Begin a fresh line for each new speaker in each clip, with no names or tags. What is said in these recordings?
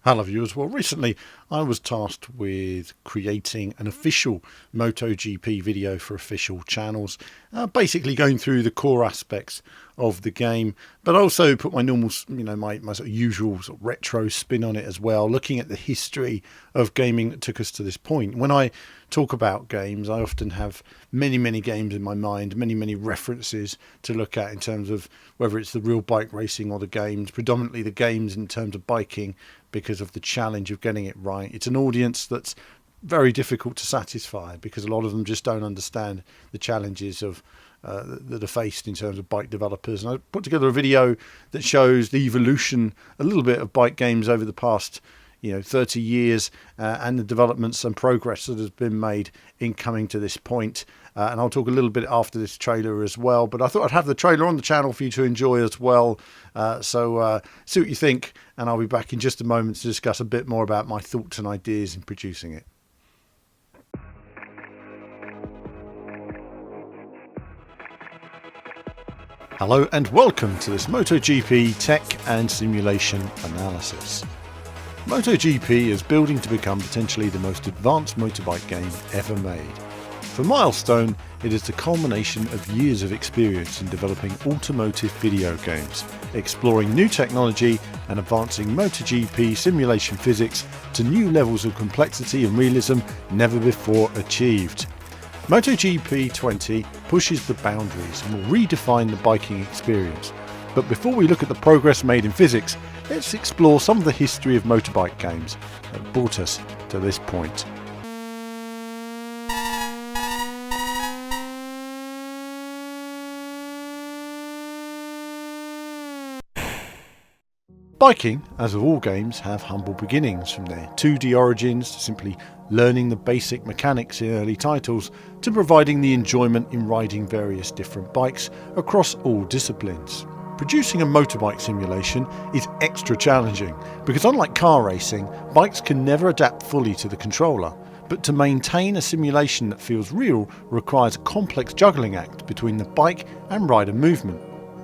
Hello viewers. Well, recently I was tasked with creating an official MotoGP video for official channels, basically going through the core aspects of the game, but also put my normal, my sort of usual sort of retro spin on it as well, looking at the history of gaming that took us to this point. When I talk about games, I often have many games in my mind, many references to look at in terms of whether it's the real bike racing or the games, predominantly the games in terms of biking, because of the challenge of getting it right. It's an audience that's very difficult to satisfy because a lot of them just don't understand the challenges of that are faced in terms of bike developers. And I put together a video that shows the evolution a little bit of bike games over the past 30 years and the developments and progress that has been made in coming to this point. And I'll talk a little bit after this trailer as well, but I thought I'd have the trailer on the channel for you to enjoy as well. So see what you think, and I'll be back in just a moment to discuss a bit more about my thoughts and ideas in producing it. Hello and welcome to this MotoGP tech and simulation analysis. MotoGP is building to become potentially the most advanced motorbike game ever made. For Milestone, it is the culmination of years of experience in developing automotive video games, exploring new technology and advancing MotoGP simulation physics to new levels of complexity and realism never before achieved. MotoGP'20 pushes the boundaries and will redefine the biking experience. But before we look at the progress made in physics, let's explore some of the history of motorbike games that brought us to this point. Biking, as with all games, have humble beginnings, from their 2D origins to simply learning the basic mechanics in early titles to providing the enjoyment in riding various different bikes across all disciplines. Producing a motorbike simulation is extra challenging because, unlike car racing, bikes can never adapt fully to the controller, but to maintain a simulation that feels real requires a complex juggling act between the bike and rider movement.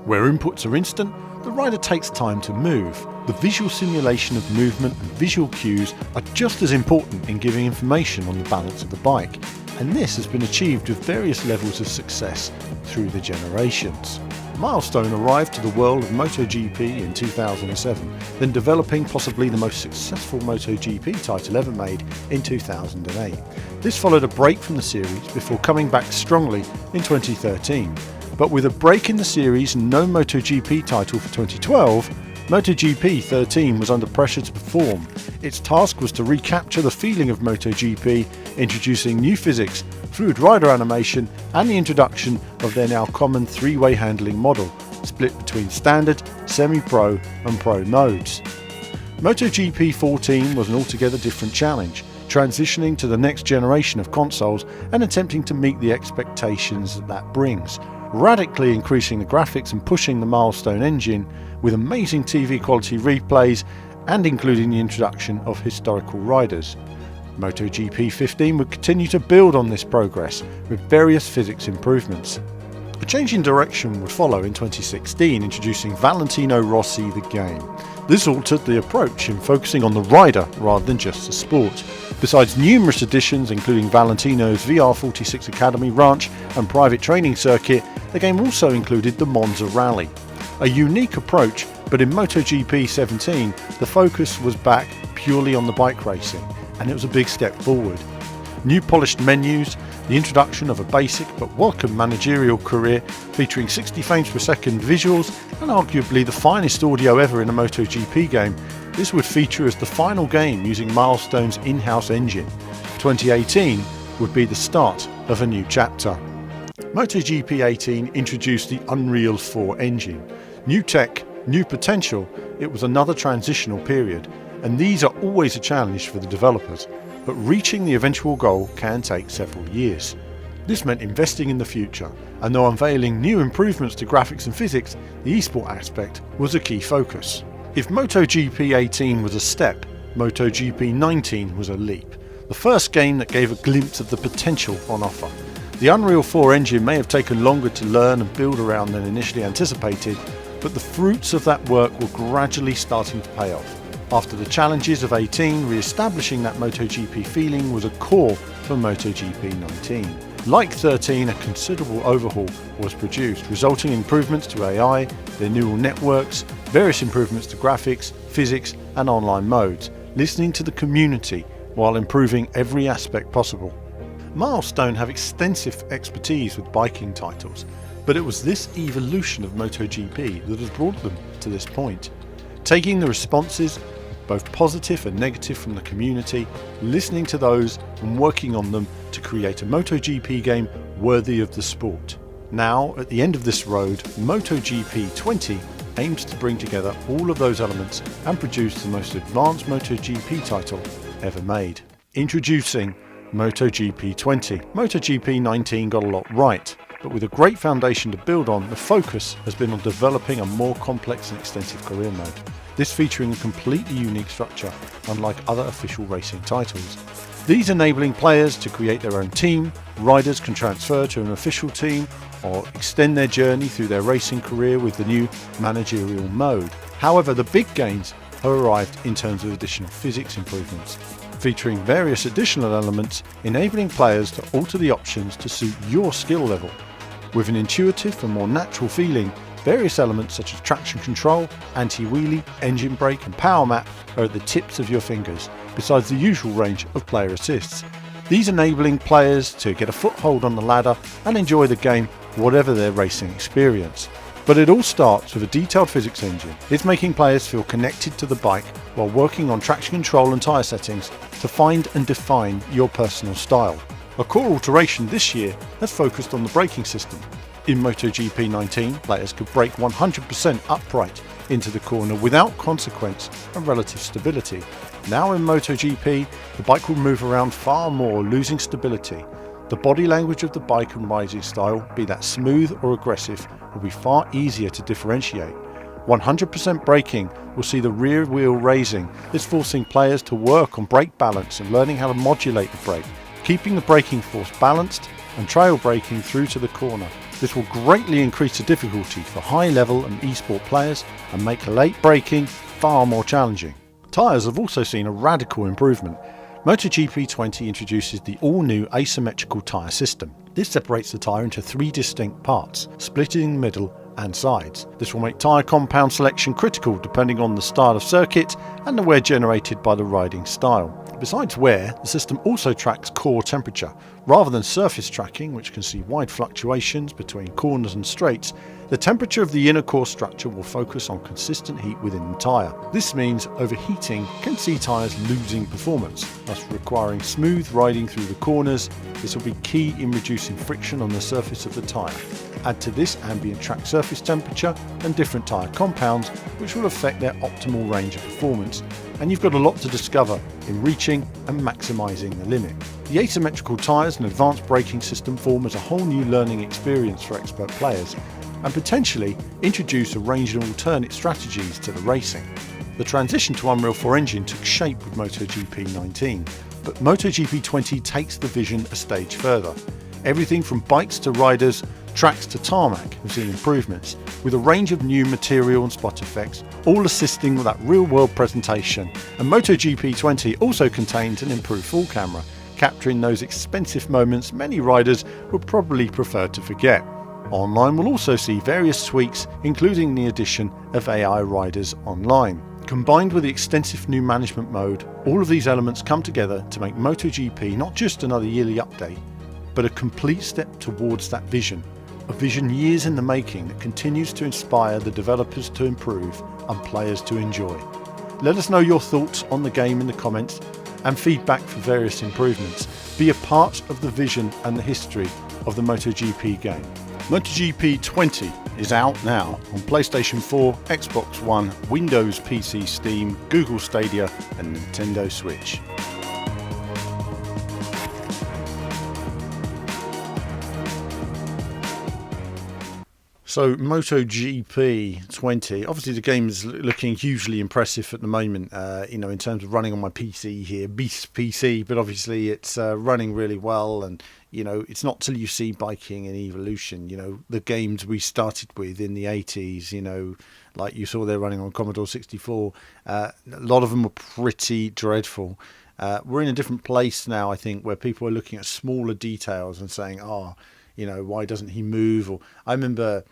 Where inputs are instant, the rider takes time to move. The visual simulation of movement and visual cues are just as important in giving information on the balance of the bike, and this has been achieved with various levels of success through the generations. Milestone arrived to the world of MotoGP in 2007, then developing possibly the most successful MotoGP title ever made in 2008. This followed a break from the series before coming back strongly in 2013. But with a break in the series and no MotoGP title for 2012, MotoGP'20 was under pressure to perform. Its task was to recapture the feeling of MotoGP, introducing new physics, fluid rider animation and the introduction of their now common three-way handling model, split between standard, semi-pro and pro modes. MotoGP'14 was an altogether different challenge, transitioning to the next generation of consoles and attempting to meet the expectations that brings, radically increasing the graphics and pushing the Milestone engine with amazing TV quality replays and including the introduction of historical riders. MotoGP'15 would continue to build on this progress with various physics improvements. A change in direction would follow in 2016, introducing Valentino Rossi the game. This altered the approach in focusing on the rider rather than just the sport. Besides numerous additions including Valentino's VR46 Academy Ranch and private training circuit, the game also included the Monza Rally. A unique approach, but in MotoGP'17 the focus was back purely on the bike racing, and it was a big step forward. New polished menus, the introduction of a basic but welcome managerial career featuring 60 frames per second visuals and arguably the finest audio ever in a MotoGP game. This would feature as the final game using Milestone's in-house engine. 2018 would be the start of a new chapter. MotoGP'18 introduced the Unreal 4 engine. New tech, new potential, it was another transitional period, and these are always a challenge for the developers, but reaching the eventual goal can take several years. This meant investing in the future, and though unveiling new improvements to graphics and physics, the esport aspect was a key focus. If MotoGP'18 was a step, MotoGP'19 was a leap. The first game that gave a glimpse of the potential on offer. The Unreal 4 engine may have taken longer to learn and build around than initially anticipated, but the fruits of that work were gradually starting to pay off. After the challenges of 18, re-establishing that MotoGP feeling was a core for MotoGP'19. Like 13, a considerable overhaul was produced, resulting in improvements to AI, their neural networks, various improvements to graphics, physics and online modes, listening to the community while improving every aspect possible. Milestone have extensive expertise with biking titles, but it was this evolution of MotoGP that has brought them to this point. Taking the responses, both positive and negative, from the community, listening to those and working on them to create a MotoGP game worthy of the sport. Now, at the end of this road, MotoGP'20 aims to bring together all of those elements and produce the most advanced MotoGP title ever made. Introducing MotoGP'20. MotoGP'19 got a lot right, but with a great foundation to build on, the focus has been on developing a more complex and extensive career mode. This featuring a completely unique structure, unlike other official racing titles. These enabling players to create their own team, riders can transfer to an official team or extend their journey through their racing career with the new managerial mode. However, the big gains have arrived in terms of additional physics improvements, featuring various additional elements enabling players to alter the options to suit your skill level. With an intuitive and more natural feeling, various elements such as traction control, anti-wheelie, engine brake and power map are at the tips of your fingers, besides the usual range of player assists. These enabling players to get a foothold on the ladder and enjoy the game whatever their racing experience. But it all starts with a detailed physics engine. It's making players feel connected to the bike while working on traction control and tyre settings to find and define your personal style. A core alteration this year has focused on the braking system. In MotoGP'19, players could brake 100% upright into the corner without consequence and relative stability. Now in MotoGP, the bike will move around far more, losing stability. The body language of the bike and riding style, be that smooth or aggressive, will be far easier to differentiate. 100% braking will see the rear wheel raising. This forcing players to work on brake balance and learning how to modulate the brake, keeping the braking force balanced and trail braking through to the corner. This will greatly increase the difficulty for high level and esport players and make late braking far more challenging. Tyres have also seen a radical improvement. MotoGP'20 introduces the all-new asymmetrical tyre system. This separates the tyre into 3 distinct parts, split in the middle and sides. This will make tyre compound selection critical depending on the style of circuit and the wear generated by the riding style. Besides wear, the system also tracks core temperature. Rather than surface tracking, which can see wide fluctuations between corners and straights, the temperature of the inner core structure will focus on consistent heat within the tyre. This means overheating can see tyres losing performance, thus requiring smooth riding through the corners. This will be key in reducing friction on the surface of the tyre. Add to this ambient track surface temperature and different tyre compounds, which will affect their optimal range of performance, and you've got a lot to discover in reaching and maximising the limit. The asymmetrical tyres and advanced braking system form as a whole new learning experience for expert players, and potentially introduce a range of alternate strategies to the racing. The transition to Unreal 4 engine took shape with MotoGP'19, but MotoGP'20 takes the vision a stage further. Everything from bikes to riders, tracks to tarmac have seen improvements, with a range of new material and spot effects, all assisting with that real-world presentation. And MotoGP'20 also contains an improved full camera, capturing those expensive moments many riders would probably prefer to forget. Online will also see various tweaks, including the addition of AI riders online. Combined with the extensive new management mode, all of these elements come together to make MotoGP not just another yearly update, but a complete step towards that vision. A vision years in the making that continues to inspire the developers to improve and players to enjoy. Let us know your thoughts on the game in the comments and feedback for various improvements. Be a part of the vision and the history of the MotoGP game. MotoGP'20 is out now on PlayStation 4, Xbox One, Windows PC, Steam, Google Stadia and Nintendo Switch. So MotoGP'20, obviously the game is looking hugely impressive at the moment, in terms of running on my PC here, Beast PC, but obviously it's running really well, and it's not till you see biking and evolution, the games we started with in the 80s, like you saw there running on Commodore 64. A lot of them were pretty dreadful. We're in a different place now, I think, where people are looking at smaller details and saying, why doesn't he move? Or I remember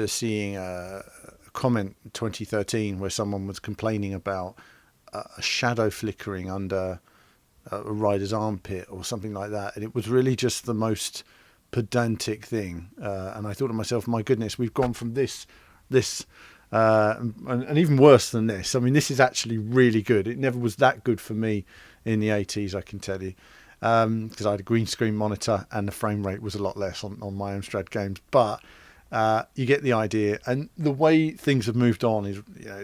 seeing a comment in 2013 where someone was complaining about a shadow flickering under a rider's armpit or something like that, and it was really just the most pedantic thing. And I thought to myself, my goodness, we've gone from this, and even worse than this. I mean, this is actually really good. It never was that good for me in the 80s, I can tell you, because I had a green screen monitor and the frame rate was a lot less on my Amstrad games. But you get the idea, and the way things have moved on is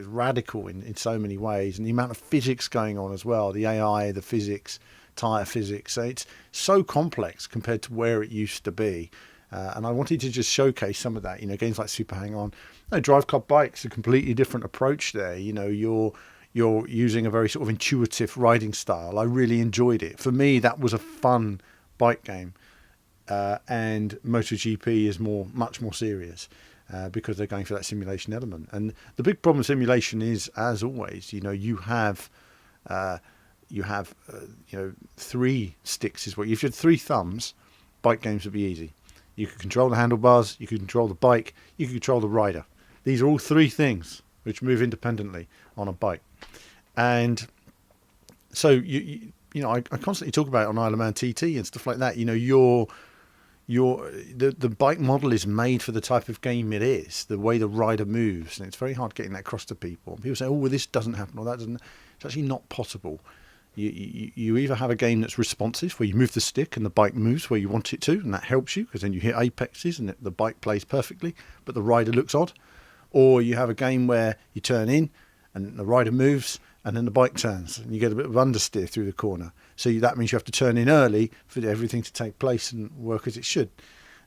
radical in so many ways, and the amount of physics going on as well, the AI, the physics, tyre physics. So it's so complex compared to where it used to be. And I wanted to just showcase some of that. Games like Super Hang On, Drive Club Bike's a completely different approach there. You're using a very sort of intuitive riding style. I really enjoyed it. For me, that was a fun bike game. And MotoGP is much more serious because they're going for that simulation element. And the big problem with simulation is, as always, you have three sticks is what if you had three thumbs, bike games would be easy. You could control the handlebars, you could control the bike, you could control the rider. These are all three things which move independently on a bike. And so I constantly talk about it on Isle of Man TT and stuff like that. The bike model is made for the type of game it is, the way the rider moves, and it's very hard getting that across to people. People say, well, this doesn't happen or that doesn't. It's actually not possible. You either have a game that's responsive, where you move the stick and the bike moves where you want it to, and that helps you because then you hit apexes and the bike plays perfectly, but the rider looks odd. Or you have a game where you turn in and the rider moves and then the bike turns and you get a bit of understeer through the corner. So that means you have to turn in early for everything to take place and work as it should.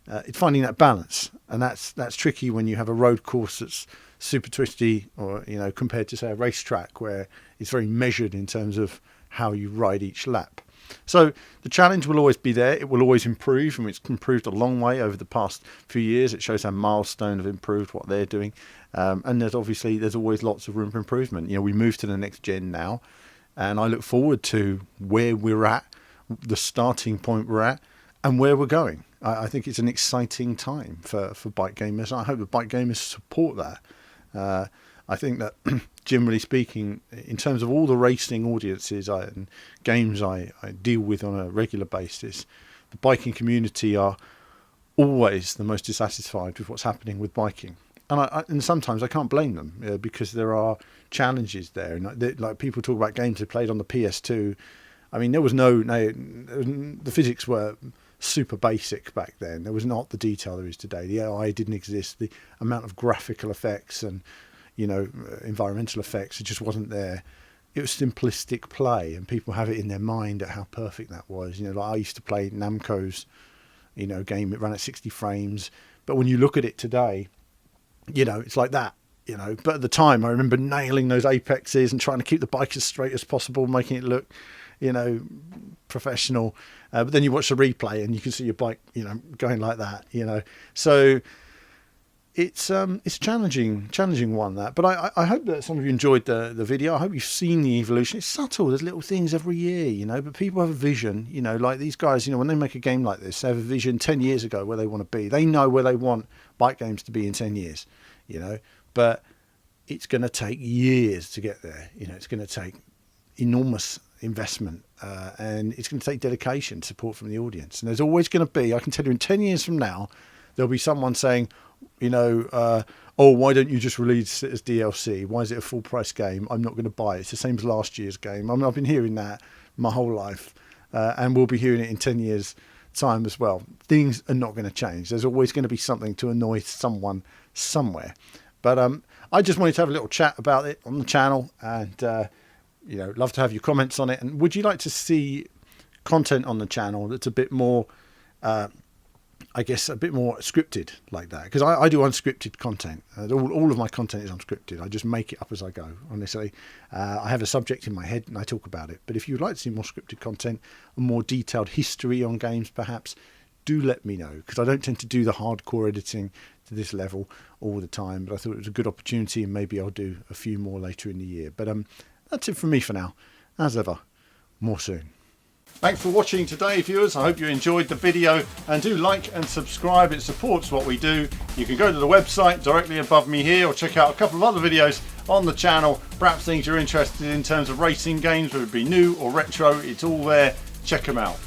It's finding that balance, and that's tricky when you have a road course that's super twisty, or compared to say a racetrack where it's very measured in terms of how you ride each lap. So the challenge will always be there. It will always improve, and it's improved a long way over the past few years. It shows how Milestone have improved what they're doing, and there's always lots of room for improvement. We move to the next gen now, and I look forward to where we're at, the starting point we're at, and where we're going. I think it's an exciting time for bike gamers. I hope the bike gamers support that. I think that, generally speaking, in terms of all the racing audiences and games I deal with on a regular basis, the biking community are always the most dissatisfied with what's happening with biking. And sometimes I can't blame them because there are challenges there. And like people talk about games they played on the PS2. I mean, there was the physics were super basic back then. There was not the detail there is today. The AI didn't exist. The amount of graphical effects and environmental effects, it just wasn't there. It was simplistic play, and people have it in their mind at how perfect that was. Like I used to play Namco's, game. It ran at 60 frames, but when you look at it today, it's like that. But at the time, I remember nailing those apexes and trying to keep the bike as straight as possible, making it look, professional. But then you watch the replay and you can see your bike, going like that. So it's a challenging one, that. But I hope that some of you enjoyed the video. I hope you've seen the evolution. It's subtle. There's little things every year, but people have a vision, like these guys, when they make a game like this, they have a vision 10 years ago where they want to be. They know where they want bike games to be in 10 years, but it's going to take years to get there. It's going to take enormous investment, and it's going to take dedication, support from the audience. And there's always going to be, I can tell you, in 10 years from now, there'll be someone saying, why don't you just release it as DLC? Why is it a full price game? I'm not going to buy it. It's the same as last year's game. I've been hearing that my whole life, and we'll be hearing it in 10 years time as well. Things are not going to change. There's always going to be something to annoy someone somewhere. But I just wanted to have a little chat about it on the channel, and love to have your comments on it. And would you like to see content on the channel that's a bit more a bit more scripted like that? Because I do unscripted content. All of my content is unscripted. I just make it up as I go, honestly. I have a subject in my head and I talk about it. But if you'd like to see more scripted content, a more detailed history on games perhaps, do let me know, because I don't tend to do the hardcore editing, to this level all the time, but I thought it was a good opportunity, and maybe I'll do a few more later in the year. But that's it from me for now. As ever, more soon. Thanks for watching today, viewers. I hope you enjoyed the video, and do like and subscribe. It supports what we do. You can go to the website directly above me here, or check out a couple of other videos on the channel, perhaps things you're interested in terms of racing games, whether it be new or retro. It's all there. Check them out.